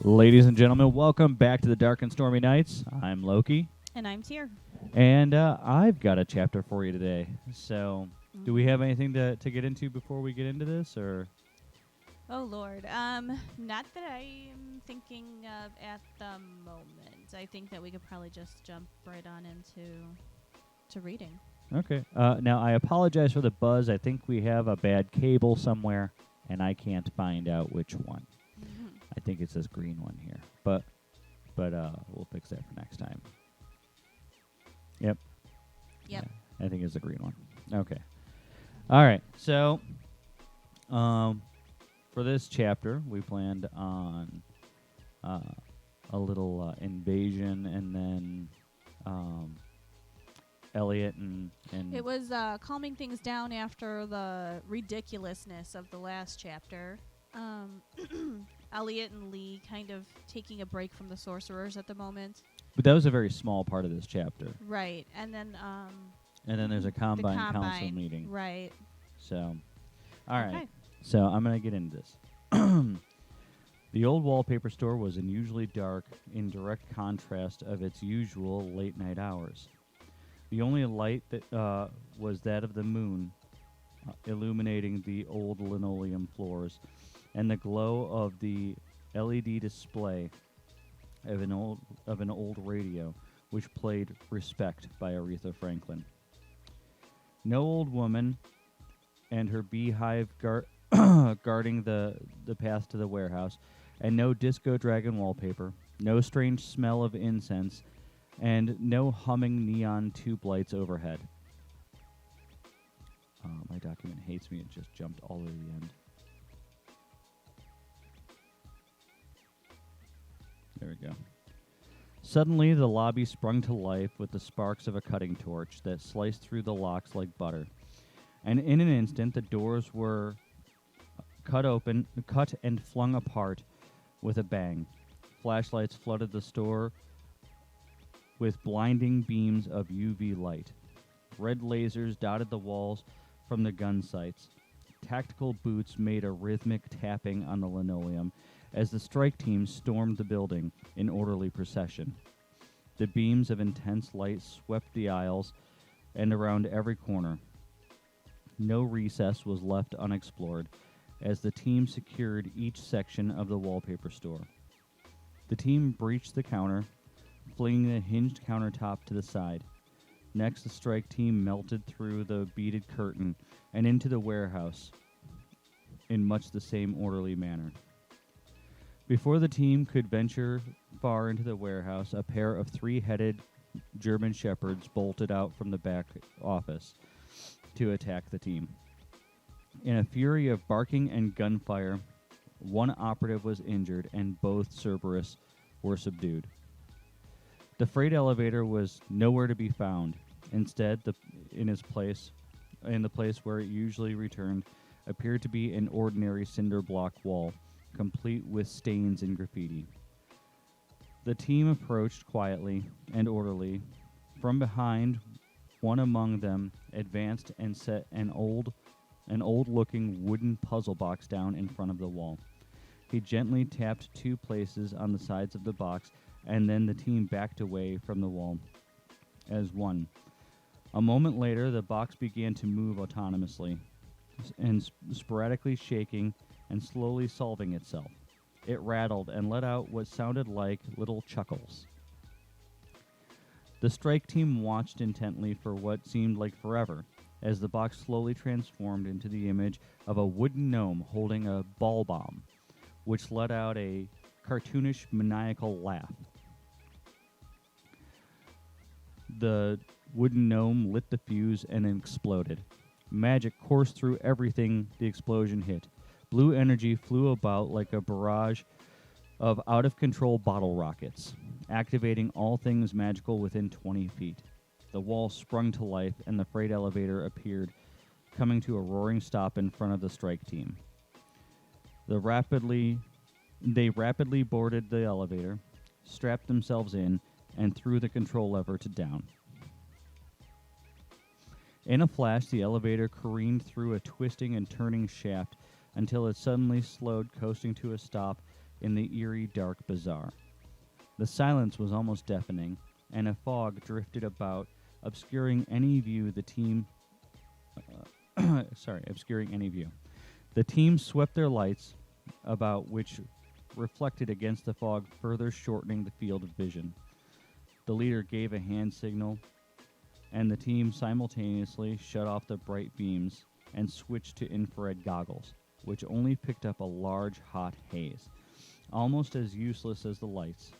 Ladies and gentlemen, welcome back to the Dark and Stormy Nights. I'm Loki. And I'm Tyr. And I've got a chapter for you today. So, do we have anything to get into before we get into this, or? Oh, Lord. Not that I'm thinking of at the moment. I think that we could probably just jump right on into reading. Okay. Now, I apologize for the buzz. I think we have a bad cable somewhere, and I can't find out which one. I think it's this green one here, but we'll fix that for next time. Yep. Yeah, I think it's the green one. Okay. All right. So, for this chapter, we planned on a little invasion, and then Eliot and it was calming things down after the ridiculousness of the last chapter. Eliot and Lee kind of taking a break from the sorcerers at the moment. But that was a very small part of this chapter. Right. And then there's a combine council meeting. Right. So, all right. Okay. So I'm going to get into this. The old wallpaper store was unusually dark, in direct contrast of its usual late-night hours. The only light that was that of the moon, illuminating the old linoleum floors, and the glow of the LED display of an old radio, which played "Respect" by Aretha Franklin. No old woman and her beehive guarding the path to the warehouse, and no disco dragon wallpaper, no strange smell of incense, and no humming neon tube lights overhead. My document hates me. It just jumped all the way to the end. There we go. Suddenly, the lobby sprung to life with the sparks of a cutting torch that sliced through the locks like butter. And in an instant, the doors were cut and flung apart with a bang. Flashlights flooded the store with blinding beams of UV light. Red lasers dotted the walls from the gun sights. Tactical boots made a rhythmic tapping on the linoleum as the strike team stormed the building in orderly procession. The beams of intense light swept the aisles and around every corner. No recess was left unexplored as the team secured each section of the wallpaper store. The team breached the counter, flinging the hinged countertop to the side. Next, the strike team melted through the beaded curtain and into the warehouse in much the same orderly manner. Before the team could venture far into the warehouse, a pair of three-headed German shepherds bolted out from the back office to attack the team. In a fury of barking and gunfire, one operative was injured and both Cerberus were subdued. The freight elevator was nowhere to be found. Instead, in the place where it usually returned, appeared to be an ordinary cinder block wall, complete with stains and graffiti. The team approached quietly and orderly. From behind, one among them advanced and set an old-looking wooden puzzle box down in front of the wall. He gently tapped two places on the sides of the box, and then the team backed away from the wall as one. A moment later, the box began to move autonomously and sporadically shaking and slowly solving itself. It rattled and let out what sounded like little chuckles. The strike team watched intently for what seemed like forever, as the box slowly transformed into the image of a wooden gnome holding a ball bomb, which let out a cartoonish, maniacal laugh. The wooden gnome lit the fuse and exploded. Magic coursed through everything the explosion hit. Blue energy flew about like a barrage of out-of-control bottle rockets, activating all things magical within 20 feet. The wall sprung to life, and the freight elevator appeared, coming to a roaring stop in front of the strike team. They rapidly boarded the elevator, strapped themselves in, and threw the control lever to down. In a flash, the elevator careened through a twisting and turning shaft until it suddenly slowed, coasting to a stop in the eerie, dark bazaar. The silence was almost deafening, and a fog drifted about, obscuring any view the team... obscuring any view. The team swept their lights about, which reflected against the fog, further shortening the field of vision. The leader gave a hand signal, and the team simultaneously shut off the bright beams and switched to infrared goggles, which only picked up a large, hot haze, almost as useless as the lights.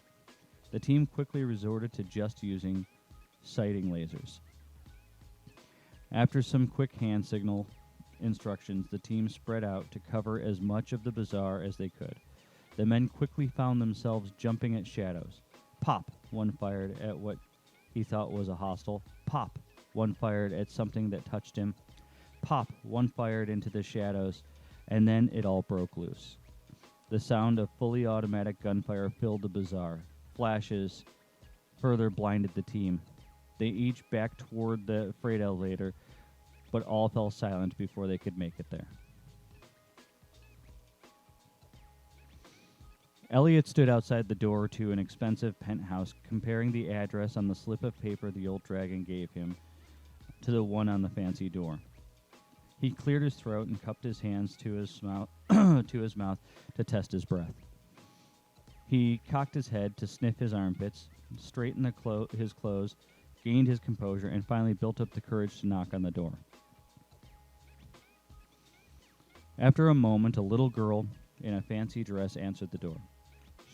The team quickly resorted to just using sighting lasers. After some quick hand signal instructions, the team spread out to cover as much of the bazaar as they could. The men quickly found themselves jumping at shadows. Pop! One fired at what he thought was a hostile. Pop! One fired at something that touched him. Pop! One fired into the shadows, and then it all broke loose. The sound of fully automatic gunfire filled the bazaar. Flashes further blinded the team. They each backed toward the freight elevator, but all fell silent before they could make it there. Eliot stood outside the door to an expensive penthouse, comparing the address on the slip of paper the old dragon gave him to the one on the fancy door. He cleared his throat and cupped his hands to his mouth to test his breath. He cocked his head to sniff his armpits, straightened his clothes, gained his composure, and finally built up the courage to knock on the door. After a moment, a little girl in a fancy dress answered the door.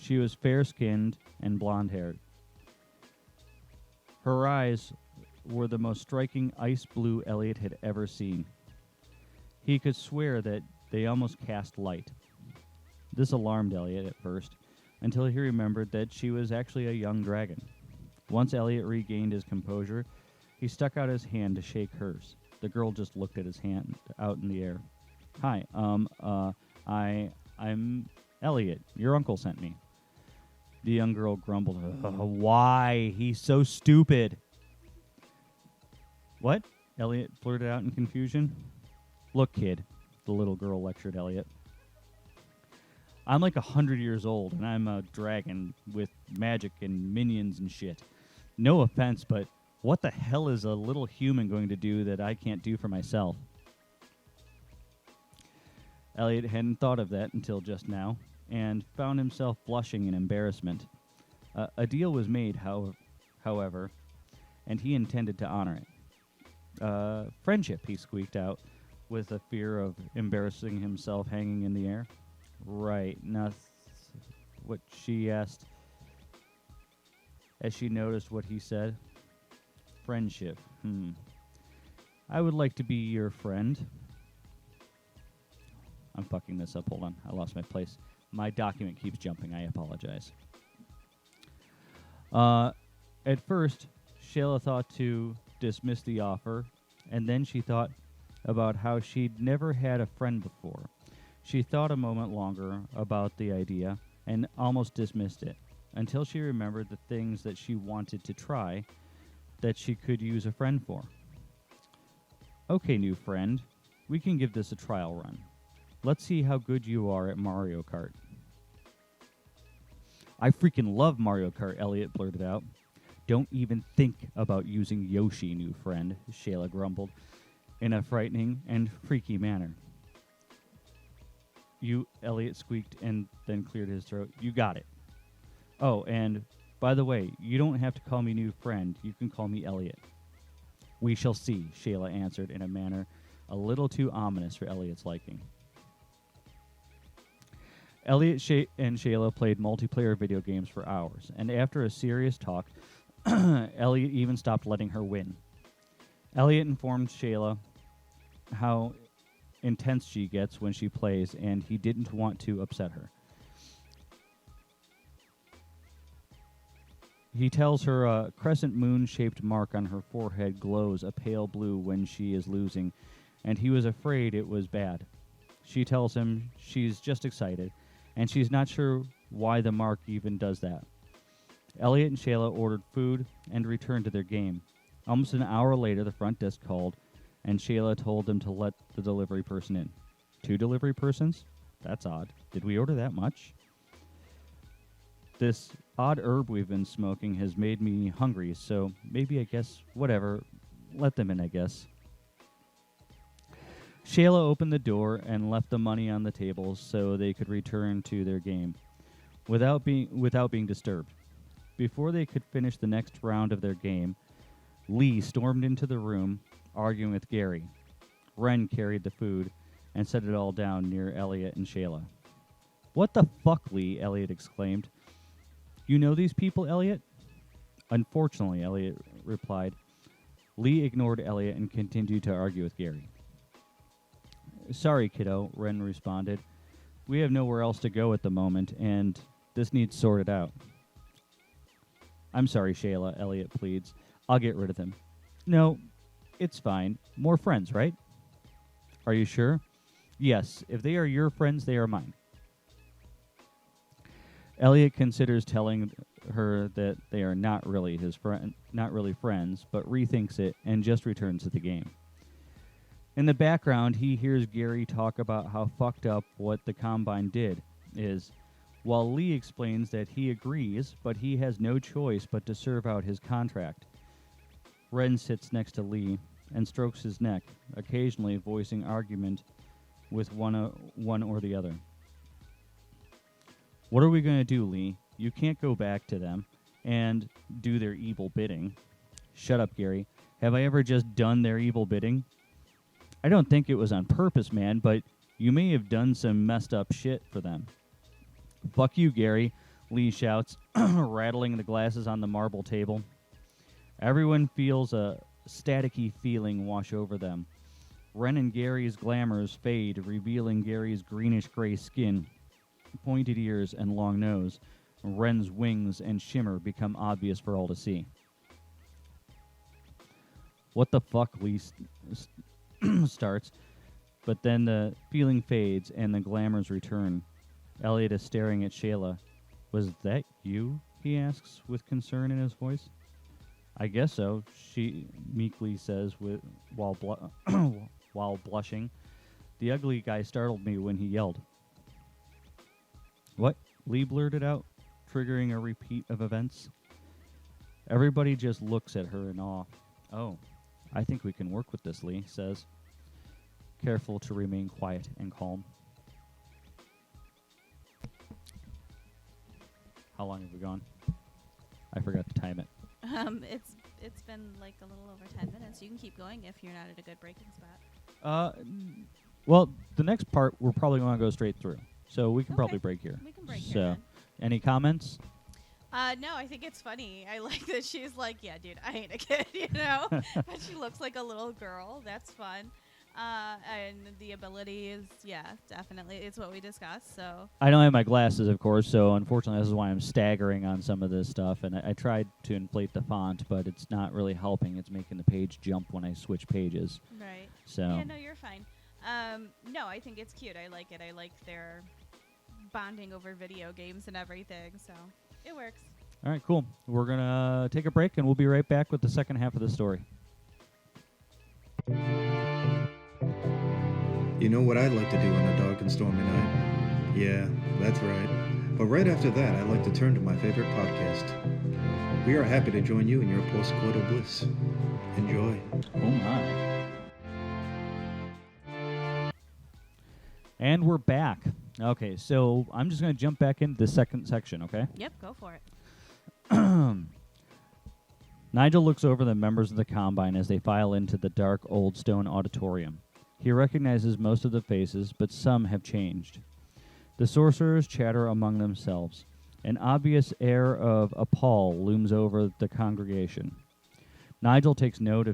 She was fair-skinned and blonde-haired. Her eyes were the most striking ice blue Eliot had ever seen. He could swear that they almost cast light. This alarmed Eliot at first, until he remembered that she was actually a young dragon. Once Eliot regained his composure, he stuck out his hand to shake hers. The girl just looked at his hand out in the air. Hi, I'm Eliot. Your uncle sent me. The young girl grumbled, why? He's so stupid. What? Eliot blurted out in confusion. Look, kid, the little girl lectured Eliot. I'm like 100 years old, and I'm a dragon with magic and minions and shit. No offense, but what the hell is a little human going to do that I can't do for myself? Eliot hadn't thought of that until just now, and found himself blushing in embarrassment. A deal was made, however, and he intended to honor it. Friendship, he squeaked out, with a fear of embarrassing himself hanging in the air. Right, what she asked, as she noticed what he said. Friendship, I would like to be your friend. I'm fucking this up, hold on, I lost my place. My document keeps jumping, I apologize. At first, Shayla thought to dismiss the offer, and then she thought about how she'd never had a friend before. She thought a moment longer about the idea and almost dismissed it, until she remembered the things that she wanted to try that she could use a friend for. Okay, new friend, we can give this a trial run. Let's see how good you are at Mario Kart. I freaking love Mario Kart, Eliot blurted out. Don't even think about using Yoshi, new friend, Shayla grumbled, in a frightening and freaky manner. You, Eliot squeaked and then cleared his throat. You got it. Oh, and by the way, you don't have to call me new friend. You can call me Eliot. We shall see, Shayla answered in a manner a little too ominous for Eliot's liking. Eliot and Shayla played multiplayer video games for hours, and after a serious talk, Eliot even stopped letting her win. Eliot informed Shayla how intense she gets when she plays, and he didn't want to upset her. He tells her a crescent moon-shaped mark on her forehead glows a pale blue when she is losing, and he was afraid it was bad. She tells him she's just excited, and she's not sure why the mark even does that. Eliot and Shayla ordered food and returned to their game. Almost an hour later, the front desk called, and Shayla told them to let the delivery person in. 2 delivery persons? That's odd. Did we order that much? This odd herb we've been smoking has made me hungry, so maybe I guess whatever. Let them in, I guess. Shayla opened the door and left the money on the table so they could return to their game without being disturbed. Before they could finish the next round of their game, Lee stormed into the room, arguing with Gary. Ren carried the food and set it all down near Eliot and Shayla. "What the fuck, Lee?" Eliot exclaimed. "You know these people, Eliot?" "Unfortunately," Eliot replied. Lee ignored Eliot and continued to argue with Gary. "Sorry, kiddo," Ren responded. "We have nowhere else to go at the moment, and this needs sorted out." "I'm sorry, Shayla," Eliot pleads. "I'll get rid of them." "No, it's fine. More friends, right?" "Are you sure?" "Yes. If they are your friends, they are mine." Eliot considers telling her that they are not really friends, but rethinks it and just returns to the game. In the background, he hears Gary talk about how fucked up what the Combine did is, while Lee explains that he agrees, but he has no choice but to serve out his contract. Ren sits next to Lee and strokes his neck, occasionally voicing argument with one or the other. "What are we going to do, Lee? You can't go back to them and do their evil bidding." "Shut up, Gary. Have I ever just done their evil bidding?" "I don't think it was on purpose, man, but you may have done some messed up shit for them." "Fuck you, Gary," Lee shouts, rattling the glasses on the marble table. Everyone feels a staticky feeling wash over them. Ren and Gary's glamours fade, revealing Gary's greenish-gray skin, pointed ears, and long nose. Ren's wings and shimmer become obvious for all to see. "What the fuck," Lee starts, but then the feeling fades and the glamours return. Eliot is staring at Shayla. "Was that you?" he asks with concern in his voice. "I guess so," she meekly says while blushing. "The ugly guy startled me when he yelled." "What?" Lee blurted out, triggering a repeat of events. Everybody just looks at her in awe. "Oh, I think we can work with this," Lee says, careful to remain quiet and calm. How long have we gone? I forgot to time it. It's been like a little over 10 minutes. You can keep going if you're not at a good breaking spot. Well, the next part we're probably going to go straight through, so we can probably break here. We can break so, here. Then. Any comments? No, I think it's funny. I like that she's like, "Yeah, dude, I ain't a kid," but she looks like a little girl. That's fun. And the abilities, yeah, definitely. It's what we discussed, so. I don't have my glasses, of course, so unfortunately this is why I'm staggering on some of this stuff. And I tried to inflate the font, but it's not really helping. It's making the page jump when I switch pages. Right. So. Yeah, no, you're fine. No, I think it's cute. I like it. I like their bonding over video games and everything, so it works. All right, cool. We're going to take a break, and we'll be right back with the second half of the story. You know what I'd like to do on a dark and stormy night? Yeah, that's right. But right after that, I'd like to turn to my favorite podcast. We are happy to join you in your post-coital bliss. Enjoy. Oh, my. And we're back. Okay, so I'm just going to jump back into the second section, okay? Yep, go for it. Nigel looks over the members of the Combine as they file into the dark old stone auditorium. He recognizes most of the faces, but some have changed. The sorcerers chatter among themselves. An obvious air of appall looms over the congregation. Nigel takes note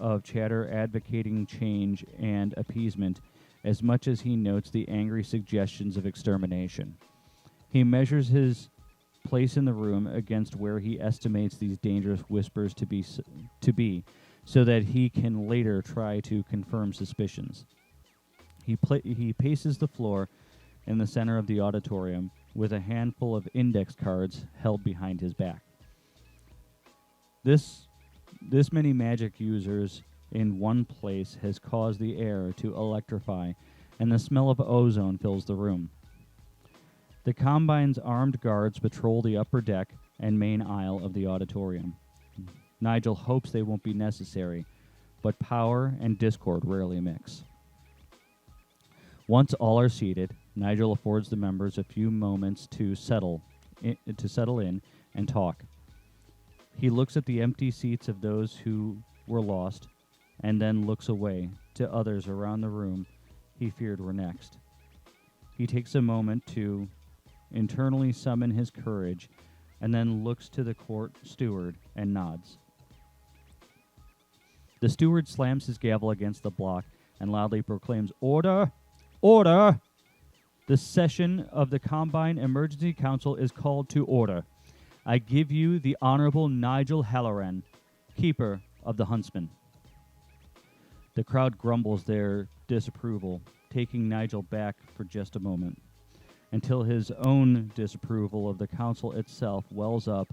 of chatter advocating change and appeasement as much as he notes the angry suggestions of extermination. He measures his place in the room against where he estimates these dangerous whispers to be, so that he can later try to confirm suspicions. He paces the floor in the center of the auditorium with a handful of index cards held behind his back. This many magic users in one place has caused the air to electrify, and the smell of ozone fills the room. The Combine's armed guards patrol the upper deck and main aisle of the auditorium. Nigel hopes they won't be necessary, but power and discord rarely mix. Once all are seated, Nigel affords the members a few moments to settle in and talk. He looks at the empty seats of those who were lost, and then looks away to others around the room he feared were next. He takes a moment to internally summon his courage, and then looks to the court steward and nods. The steward slams his gavel against the block and loudly proclaims, "Order! Order! The session of the Combine Emergency Council is called to order. I give you the Honorable Nigel Halloran, Keeper of the Huntsman." The crowd grumbles their disapproval, taking Nigel back for just a moment, until his own disapproval of the council itself wells up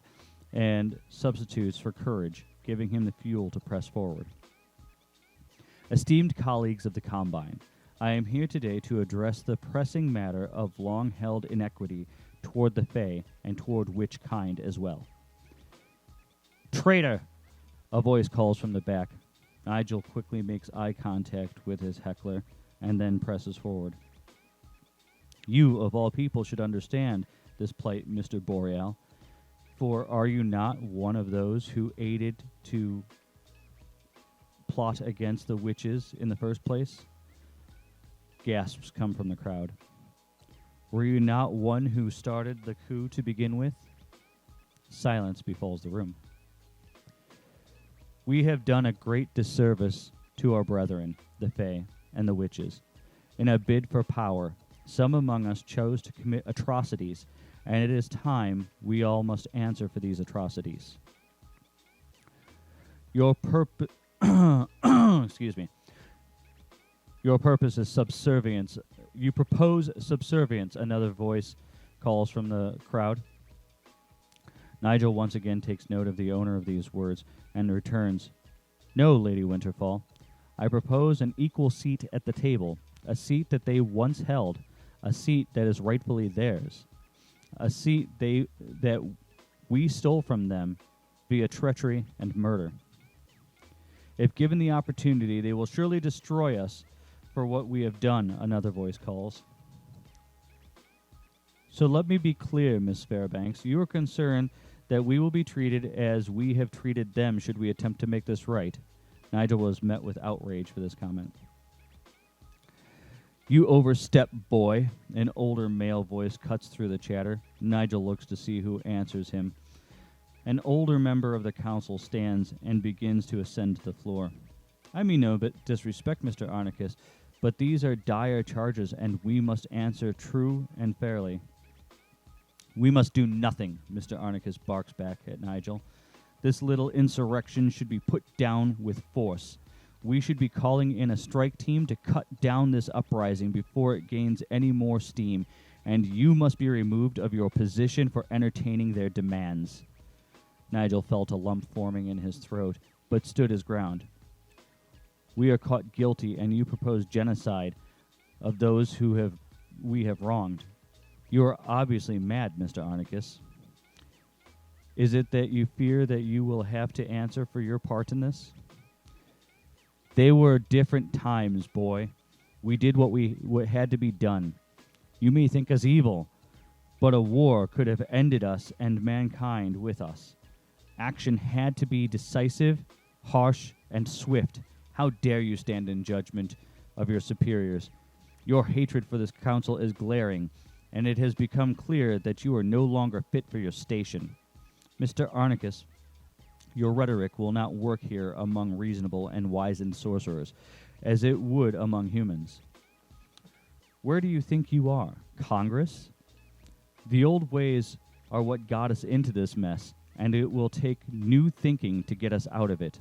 and substitutes for courage, giving him the fuel to press forward. Esteemed colleagues of the Combine, I am here today to address the pressing matter of long-held inequity toward the Fae and toward witch kind as well. "Traitor!" a voice calls from the back. Nigel quickly makes eye contact with his heckler and then presses forward. "You, of all people, should understand this plight, Mr. Boreal, for are you not one of those who aided to plot against the witches in the first place?" Gasps come from the crowd. "Were you not one who started the coup to begin with?" Silence befalls the room. "We have done a great disservice to our brethren, the Fae and the witches. In a bid for power, some among us chose to commit atrocities, and it is time we all must answer for these atrocities. Your purpose Your purpose is subservience. You propose subservience," another voice calls from the crowd. Nigel once again takes note of the owner of these words and returns, "No, Lady Winterfall. I propose an equal seat at the table, a seat that they once held, a seat that is rightfully theirs, a seat that we stole from them via treachery and murder. If given the opportunity, they will surely destroy us for what we have done," another voice calls. "So let me be clear, Miss Fairbanks. You are concerned that we will be treated as we have treated them should we attempt to make this right." Nigel was met with outrage for this comment. "You overstep, boy," an older male voice cuts through the chatter. Nigel looks to see who answers him. An older member of the council stands and begins to ascend to the floor. "I mean no but disrespect, Mr. Arnicus, but these are dire charges, and we must answer true and fairly." "We must do nothing," Mr. Arnicus barks back at Nigel. "This little insurrection should be put down with force. We should be calling in a strike team to cut down this uprising before it gains any more steam, and you must be removed of your position for entertaining their demands." Nigel felt a lump forming in his throat, but stood his ground. "We are caught guilty, and you propose genocide of those who we have wronged. You are obviously mad, Mr. Arnicus. Is it that you fear that you will have to answer for your part in this?" "They were different times, boy. We did what had to be done. You may think us evil, but a war could have ended us and mankind with us. Action had to be decisive, harsh, and swift. How dare you stand in judgment of your superiors? Your hatred for this council is glaring, and it has become clear that you are no longer fit for your station. Mr. Arnicus, your rhetoric will not work here among reasonable and wizened sorcerers, as it would among humans. Where do you think you are? Congress? The old ways are what got us into this mess, and it will take new thinking to get us out of it.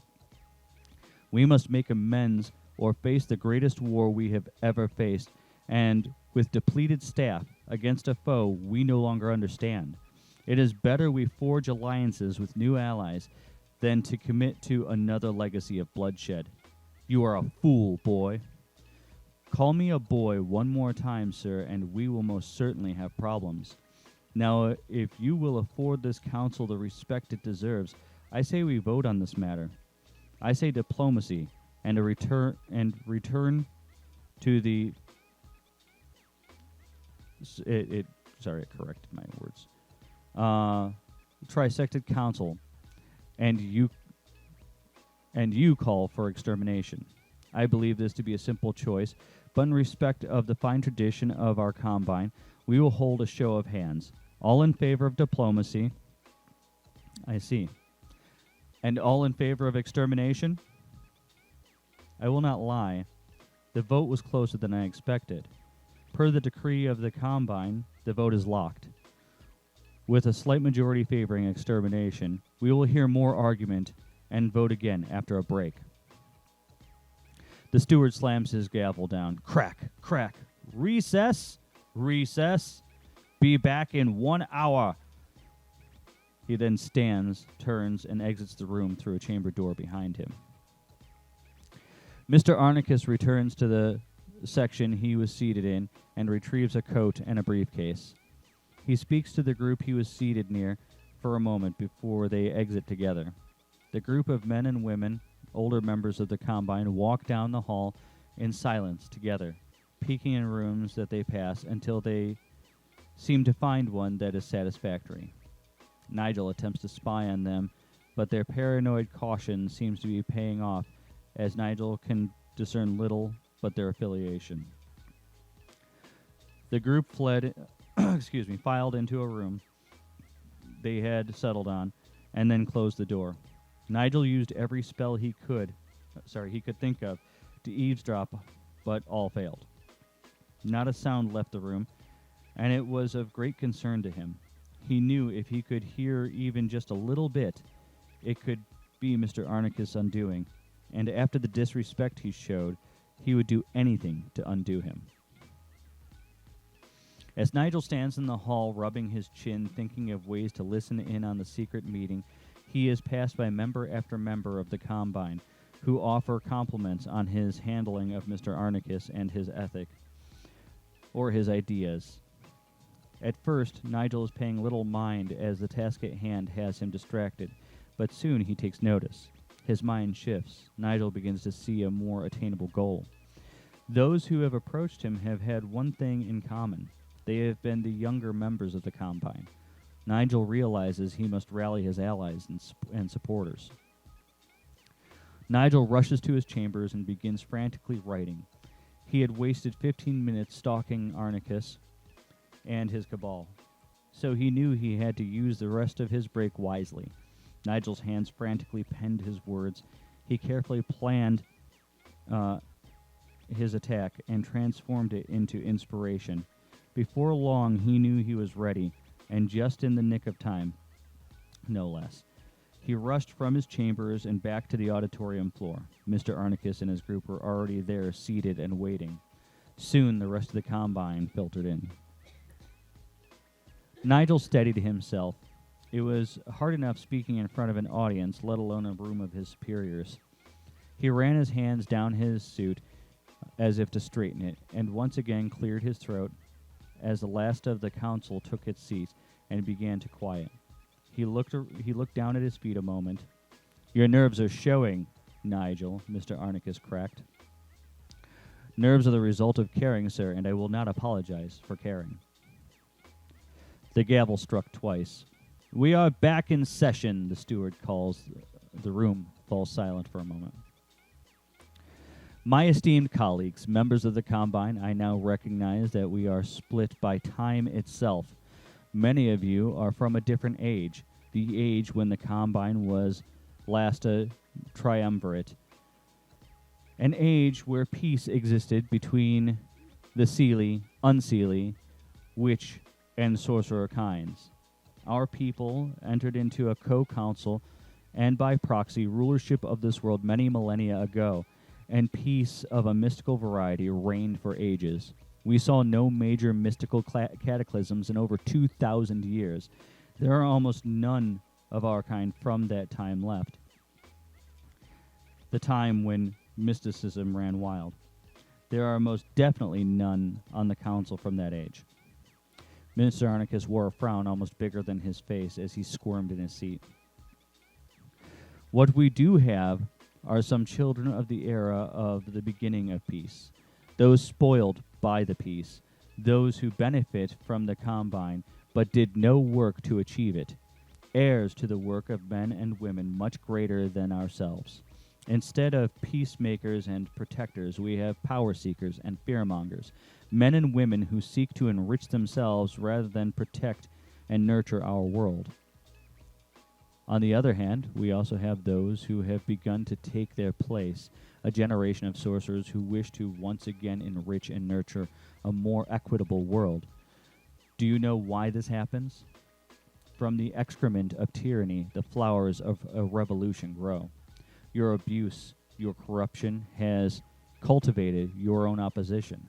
We must make amends or face the greatest war we have ever faced, and with depleted staff against a foe we no longer understand. It is better we forge alliances with new allies than to commit to another legacy of bloodshed. You are a fool, boy. Call me a boy one more time, sir, and we will most certainly have problems. Now, if you will afford this council the respect it deserves, I say we vote on this matter. I say diplomacy and return to the. Sorry, I corrected my words. Trisected council, and you call for extermination. I believe this to be a simple choice, but in respect of the fine tradition of our combine, we will hold a show of hands. All in favor of diplomacy? I see. And all in favor of extermination? I will not lie. The vote was closer than I expected. Per the decree of the combine, the vote is locked. With a slight majority favoring extermination, we will hear more argument and vote again after a break. The steward slams his gavel down. Crack, crack. Recess, recess. Be back in 1 hour. He then stands, turns, and exits the room through a chamber door behind him. Mr. Arnicus returns to the section he was seated in and retrieves a coat and a briefcase. He speaks to the group he was seated near for a moment before they exit together. The group of men and women, older members of the Combine, walk down the hall in silence together, peeking in rooms that they pass until they seem to find one that is satisfactory. Nigel attempts to spy on them, but their paranoid caution seems to be paying off, as Nigel can discern little but their affiliation. The group filed into a room they had settled on, and then closed the door. Nigel used every spell he could think of to eavesdrop, but all failed. Not a sound left the room, and it was of great concern to him. He knew if he could hear even just a little bit, it could be Mr. Arnicus' undoing, and after the disrespect he showed, he would do anything to undo him. As Nigel stands in the hall rubbing his chin, thinking of ways to listen in on the secret meeting, he is passed by member after member of the Combine, who offer compliments on his handling of Mr. Arnicus and his ethic, or his ideas. At first, Nigel is paying little mind as the task at hand has him distracted, but soon he takes notice. His mind shifts. Nigel begins to see a more attainable goal. Those who have approached him have had one thing in common. They have been the younger members of the Combine. Nigel realizes he must rally his allies and supporters. Nigel rushes to his chambers and begins frantically writing. He had wasted 15 minutes stalking Arnicus and his cabal, so he knew he had to use the rest of his break wisely. Nigel's hands frantically penned his words. He carefully planned his attack and transformed it into inspiration. Before long, he knew he was ready, and just in the nick of time, no less. He rushed from his chambers and back to the auditorium floor. Mr. Arnicus and his group were already there, seated and waiting. Soon, the rest of the Combine filtered in. Nigel steadied himself. It was hard enough speaking in front of an audience, let alone a room of his superiors. He ran his hands down his suit as if to straighten it, and once again cleared his throat as the last of the council took its seat and began to quiet. He looked down at his feet a moment. "Your nerves are showing, Nigel," Mr. Arnicus cracked. "Nerves are the result of caring, sir, and I will not apologize for caring." The gavel struck twice. "We are back in session," the steward calls. The room falls silent for a moment. "My esteemed colleagues, members of the Combine, I now recognize that we are split by time itself. Many of you are from a different age, the age when the Combine was last a triumvirate, an age where peace existed between the Seelie, Unseelie, witch, and sorcerer kinds. Our people entered into a co-council and by proxy rulership of this world many millennia ago, and peace of a mystical variety reigned for ages. We saw no major mystical cataclysms in over 2,000 years. There are almost none of our kind from that time left, the time when mysticism ran wild. There are most definitely none on the council from that age. Mr. Arnicus wore a frown almost bigger than his face as he squirmed in his seat. What we do have are some children of the era of the beginning of peace, those spoiled by the peace, those who benefit from the Combine but did no work to achieve it, heirs to the work of men and women much greater than ourselves. Instead of peacemakers and protectors, we have power seekers and fearmongers, men and women who seek to enrich themselves rather than protect and nurture our world. On the other hand, we also have those who have begun to take their place, a generation of sorcerers who wish to once again enrich and nurture a more equitable world. Do you know why this happens? From the excrement of tyranny, the flowers of a revolution grow. Your abuse, your corruption has cultivated your own opposition.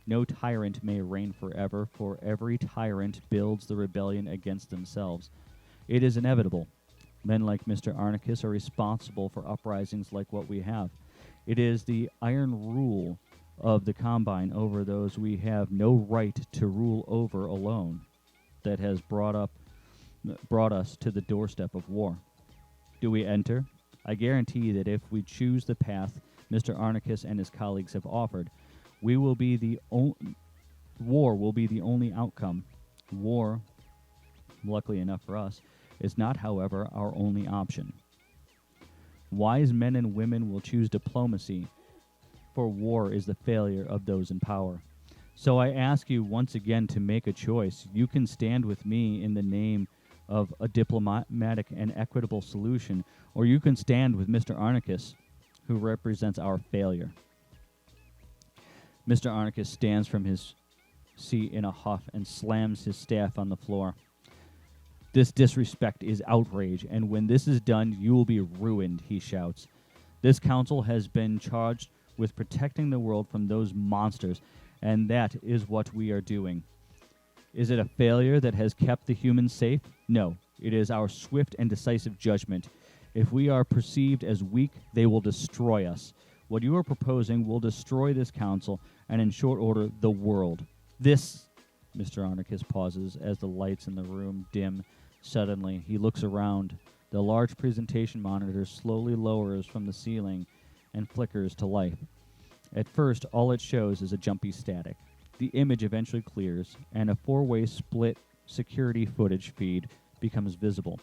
No tyrant may reign forever, for every tyrant builds the rebellion against themselves. It is inevitable. Men like Mr. Arnicus are responsible for uprisings like what we have. It is the iron rule of the Combine over those we have no right to rule over alone that has brought us to the doorstep of war. Do we enter? I guarantee that if we choose the path Mr. Arnicus and his colleagues have offered, war will be the only outcome. War, luckily enough for us, is not, however, our only option. Wise men and women will choose diplomacy, for war is the failure of those in power. So I ask you once again to make a choice. You can stand with me in the name of a diplomatic and equitable solution, or you can stand with Mr. Arnicus, who represents our failure. Mr. Arnicus stands from his seat in a huff and slams his staff on the floor. This disrespect is outrage, and when this is done, you will be ruined, he shouts. This council has been charged with protecting the world from those monsters, and that is what we are doing. Is it a failure that has kept the humans safe? No, it is our swift and decisive judgment. If we are perceived as weak, they will destroy us. What you are proposing will destroy this council, and in short order, the world. This, Mr. Arnicus pauses as the lights in the room dim. Suddenly, he looks around. The large presentation monitor slowly lowers from the ceiling and flickers to life. At first, all it shows is a jumpy static. The image eventually clears, and a four-way split security footage feed becomes visible.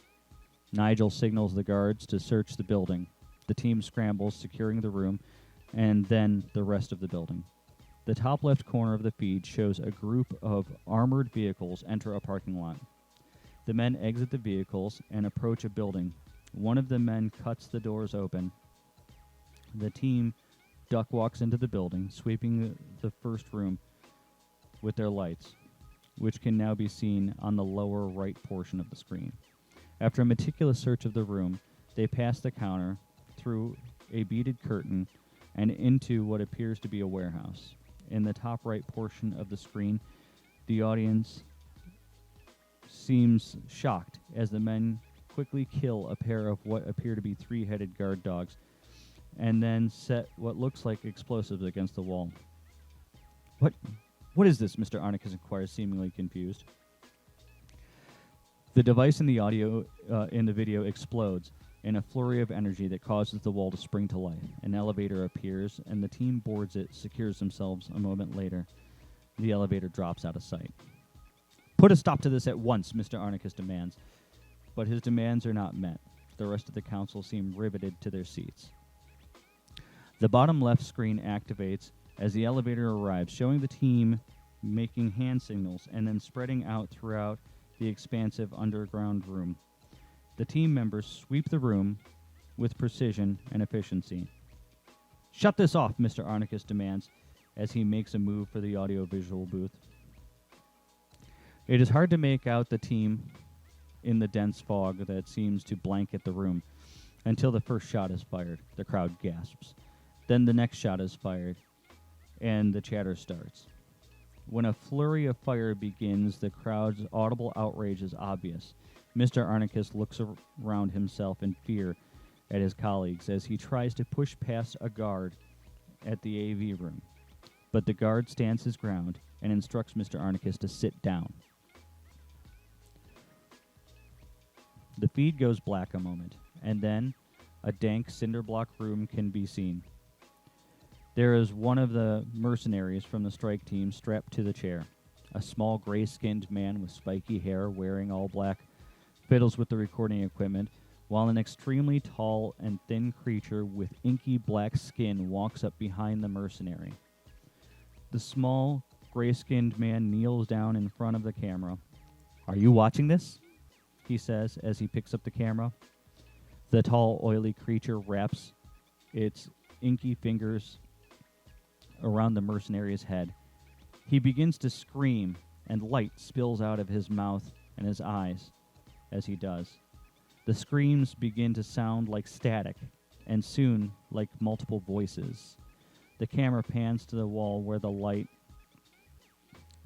Nigel signals the guards to search the building. The team scrambles, securing the room, and then the rest of the building. The top left corner of the feed shows a group of armored vehicles enter a parking lot. The men exit the vehicles and approach a building. One of the men cuts the doors open. The team duck walks into the building, sweeping the first room with their lights, which can now be seen on the lower right portion of the screen. After a meticulous search of the room, they pass the counter, through a beaded curtain, and into what appears to be a warehouse. In the top right portion of the screen, the audience seems shocked as the men quickly kill a pair of what appear to be three-headed guard dogs, and then set what looks like explosives against the wall. What is this? Mr. Arnicus inquires, seemingly confused. The device in the video explodes in a flurry of energy that causes the wall to spring to life. An elevator appears, and the team boards it, secures themselves. A moment later, the elevator drops out of sight. Put a stop to this at once, Mr. Arnicus demands. But his demands are not met. The rest of the council seem riveted to their seats. The bottom left screen activates as the elevator arrives, showing the team making hand signals and then spreading out throughout the expansive underground room. The team members sweep the room with precision and efficiency. Shut this off, Mr. Arnicus demands as he makes a move for the audiovisual booth. It is hard to make out the team in the dense fog that seems to blanket the room until the first shot is fired. The crowd gasps. Then the next shot is fired, and the chatter starts. When a flurry of fire begins, the crowd's audible outrage is obvious. Mr. Arnicus looks around himself in fear at his colleagues as he tries to push past a guard at the AV room. But the guard stands his ground and instructs Mr. Arnicus to sit down. The feed goes black a moment, and then a dank cinder block room can be seen. There is one of the mercenaries from the strike team strapped to the chair. A small gray-skinned man with spiky hair wearing all black fiddles with the recording equipment, while an extremely tall and thin creature with inky black skin walks up behind the mercenary. The small, gray-skinned man kneels down in front of the camera. "Are you watching this?" he says as he picks up the camera. The tall, oily creature wraps its inky fingers around the mercenary's head. He begins to scream, and light spills out of his mouth and his eyes as he does. The screams begin to sound like static, and soon like multiple voices. The camera pans to the wall where the light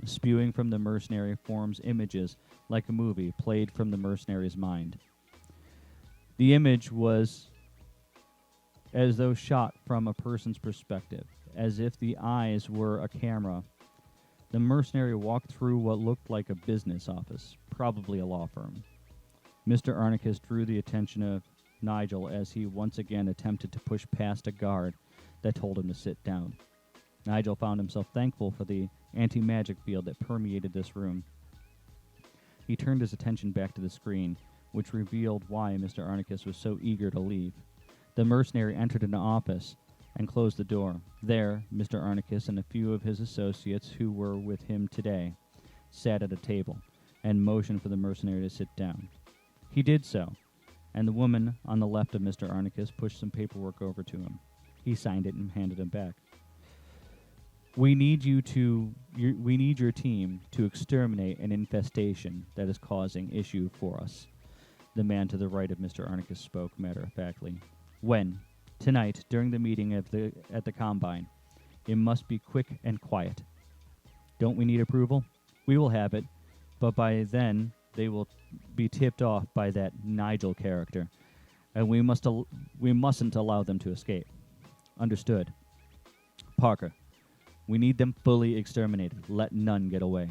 spewing from the mercenary forms images like a movie played from the mercenary's mind. The image was as though shot from a person's perspective, as if the eyes were a camera. The mercenary walked through what looked like a business office, probably a law firm. Mr. Arnicus drew the attention of Nigel as he once again attempted to push past a guard that told him to sit down. Nigel found himself thankful for the anti-magic field that permeated this room. He turned his attention back to the screen, which revealed why Mr. Arnicus was so eager to leave. The mercenary entered an office and closed the door. There, Mr. Arnicus and a few of his associates who were with him today sat at a table and motioned for the mercenary to sit down. He did so, and the woman on the left of Mr. Arnicus pushed some paperwork over to him. He signed it and handed it back. We need your team to exterminate an infestation that is causing issue for us." The man to the right of Mr. Arnicus spoke matter-of-factly. "When? Tonight, during the meeting at the Combine. It must be quick and quiet. Don't we need approval? We will have it, but by then they will be tipped off by that Nigel character, and we mustn't allow them to escape. Understood. Parker, we need them fully exterminated. Let none get away.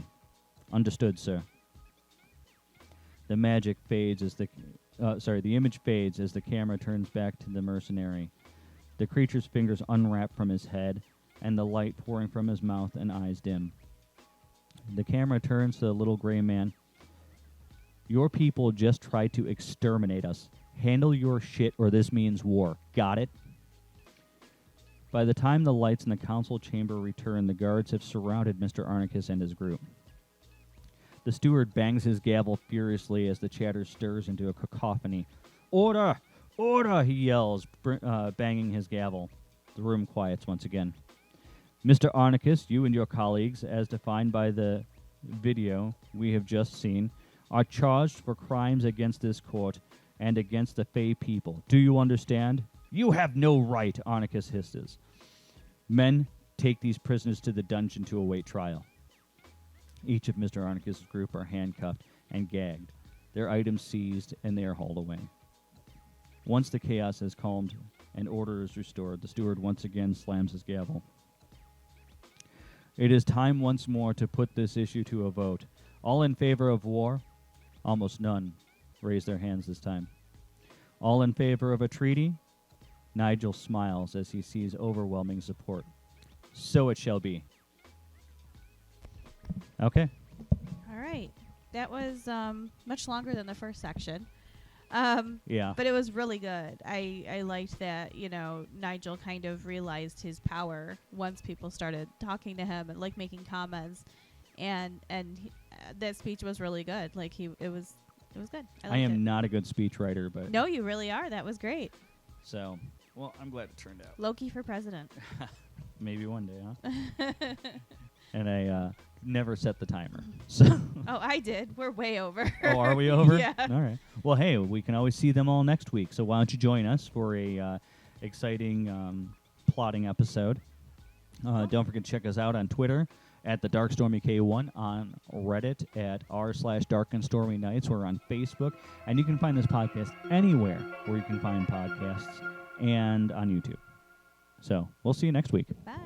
Understood, sir." The image fades as the camera turns back to the mercenary. The creature's fingers unwrap from his head, and the light pouring from his mouth and eyes dim. The camera turns to the little gray man. "Your people just tried to exterminate us. Handle your shit or this means war. Got it?" By the time the lights in the council chamber return, the guards have surrounded Mr. Arnicus and his group. The steward bangs his gavel furiously as the chatter stirs into a cacophony. "Order! Order!" he yells, banging his gavel. The room quiets once again. "Mr. Arnicus, you and your colleagues, as defined by the video we have just seen, are charged for crimes against this court and against the Fey people. Do you understand?" "You have no right," Arnicus hisses. "Men, take these prisoners to the dungeon to await trial." Each of Mr. Arnicus' group are handcuffed and gagged, their items seized, and they are hauled away. Once the chaos has calmed and order is restored, the steward once again slams his gavel. "It is time once more to put this issue to a vote. All in favor of war?" Almost none raise their hands this time. "All in favor of a treaty?" Nigel smiles as he sees overwhelming support. "So it shall be." Okay. All right. That was much longer than the first section. Yeah. But it was really good. I liked that, Nigel kind of realized his power once people started talking to him and like making comments, and that speech was really good. Like it was good. I am not a good speechwriter, but no, you really are. That was great. So, well, I'm glad it turned out. Loki for president. Maybe one day, huh? And I never set the timer. So. Oh, I did. We're way over. Oh, are we over? Yeah. All right. Well, hey, we can always see them all next week. So why don't you join us for a exciting plotting episode. Don't forget to check us out on Twitter at the Dark Stormy K1, on Reddit at r/Dark and Stormy Nights. We're on Facebook, and you can find this podcast anywhere where you can find podcasts and on YouTube. So we'll see you next week. Bye.